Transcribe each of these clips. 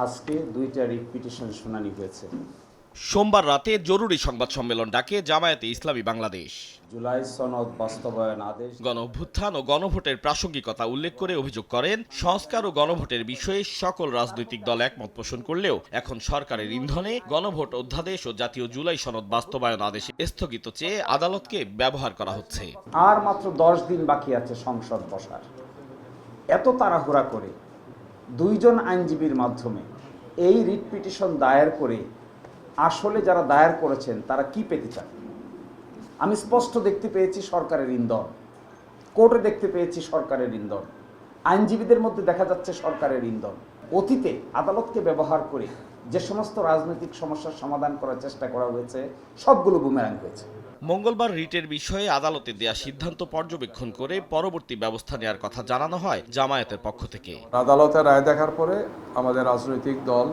আজকে 2টা writ petition শুনানি হয়েছে। সোমবার রাতে জরুরি সংবাদ সম্মেলন ডাকে জামায়াতে ইসলামী বাংলাদেশ। জুলাই সনদ বাস্তবায়ন আদেশ, গণঅভ্যুত্থান ও গণভোটের প্রাসঙ্গিকতা উল্লেখ করে অভিযোগ করেন, সংস্কার ও গণভোটের বিষয়ে সকল রাজনৈতিক দল একমত পোষণ করলেও এখন সরকারের ইন্ধনে গণভোট অধ্যাদেশ ও জাতীয় জুলাই সনদ বাস্তবায়ন আদেশ স্থগিত চেয়ে আদালতকে ব্যবহার করা হচ্ছে। আর মাত্র 10 দিন বাকি আছে সংসদ বসার। এত তাড়াহুড়া করে 2 জন আইনজীবীর মাধ্যমে এই রিট পিটিশন দায়ের করে আসলে যারা দায়ের করেছেন তারা কি পেতে চান? আমি স্পষ্ট দেখতে পেয়েছি সরকারের ইন্ধন, কোর্টে দেখতে পেয়েছি সরকারের ইন্ধন, আইনজীবীদের মধ্যে দেখা যাচ্ছে সরকারের ইন্ধন। অতীতে আদালতকে ব্যবহার করে যে সমস্ত রাজনৈতিক সমস্যার সমাধান করার চেষ্টা করা হয়েছে সবগুলো বুমেরাং হয়েছে। মঙ্গলবার রিটের বিষয়ে আদালতে দেয়া সিদ্ধান্ত পর্যবেক্ষণ করে পরবর্তী ব্যবস্থা নেওয়ার কথা জানানো হয় জামায়াতের পক্ষ থেকে। আদালতের রায় দেখার পরে আমাদের রাজনৈতিক দল,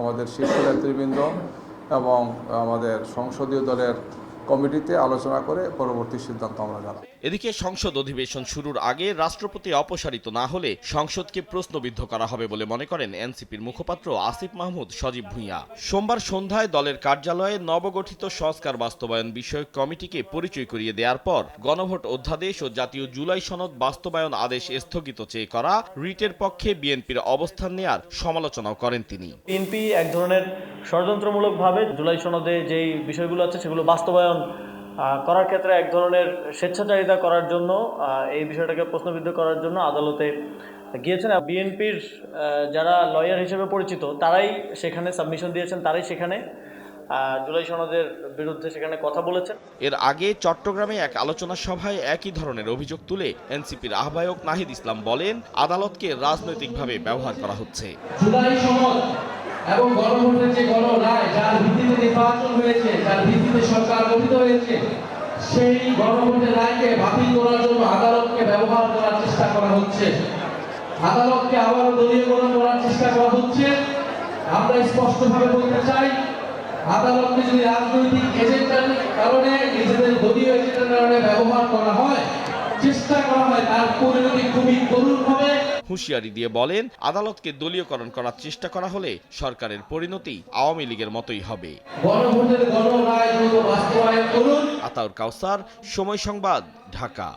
আমাদের শীর্ষ নেতৃবৃন্দ এবং আমাদের সংসদীয় দলের কমিটিতে আলোচনা করে পরবর্তী সিদ্ধান্ত আমরা জানাব। এদিকে সংসদ অধিবেশন শুরুর আগে রাষ্ট্রপতি অপসারিত না হলে সংসদকে প্রশ্নবিদ্ধ করা হবে বলে মনে করেন এনসিপির মুখপাত্র আসিফ মাহমুদ সজীব ভুঁইয়া। সোমবার সন্ধ্যায় দলের কার্যালয়ে নবগঠিত সংস্কার বাস্তবায়ন বিষয়ক কমিটিকে পরিচয় করিয়ে দেওয়ার পর গণভোট অধ্যাদেশ ও জাতীয় জুলাই সনদ বাস্তবায়ন আদেশ স্থগিত চেয়ে করা রিটের পক্ষে বিএনপির অবস্থান নেয়ার সমালোচনাও করেন তিনি। বিএনপি এক ধরনের ষড়যন্ত্রমূলকভাবে জুলাই সনদে যেই বিষয়গুলো আছে সেগুলো বাস্তবায়ন করার ক্ষেত্রে এক ধরনের স্বেচ্ছাচারিতা করার জন্য এই বিষয়টাকে প্রশ্নবিদ্ধ করার জন্য আদালতে গিয়েছেন। বিএনপির যারা লয়ার হিসেবে পরিচিত তারাই সেখানে সাবমিশন দিয়েছেন, তারাই সেখানে জুলাই সনদের বিরুদ্ধে সেখানে কথা বলেছেন। এর আগে চট্টগ্রামে এক আলোচনা সভায় একই ধরনের অভিযোগ তুলে এনসিপির আহ্বায়ক নাহিদ ইসলাম বলেন, আদালতকে রাজনৈতিকভাবে ব্যবহার করা হচ্ছে। জুলাই সনদ এবং গণভোটের যে গণরায় যার ভিত্তিতে নির্বাচন হয়েছে, যার ভিত্তিতে সরকার গঠিত হয়েছে, সেই গণভোটের রায়কে বাতিল করার জন্য আদালতকে ব্যবহার করার চেষ্টা করা হচ্ছে। আদালতকে আবারও দলীয়করণ করার চেষ্টা করা হচ্ছে। আমরা স্পষ্টভাবে বলতে চাই, আদালতকে যদি রাজনৈতিক এজেন্ডার কারণে, নিজেদের দলীয় এজেন্ডার কারণে ব্যবহার করা হয়, চেষ্টা করা হয়, তার পরিণতি খুবই করুণ হবে। হুঁশিয়ারি দিয়ে বলেন, আদালতকে দলীয়করণ করার চেষ্টা করা হলে সরকারের পরিণতি আওয়ামী লীগের মতোই হবে। গণভোটের গণরায় দ্রুত বাস্তবায়ন করুন। আতাউর কাউসার, সময় সংবাদ, ঢাকা।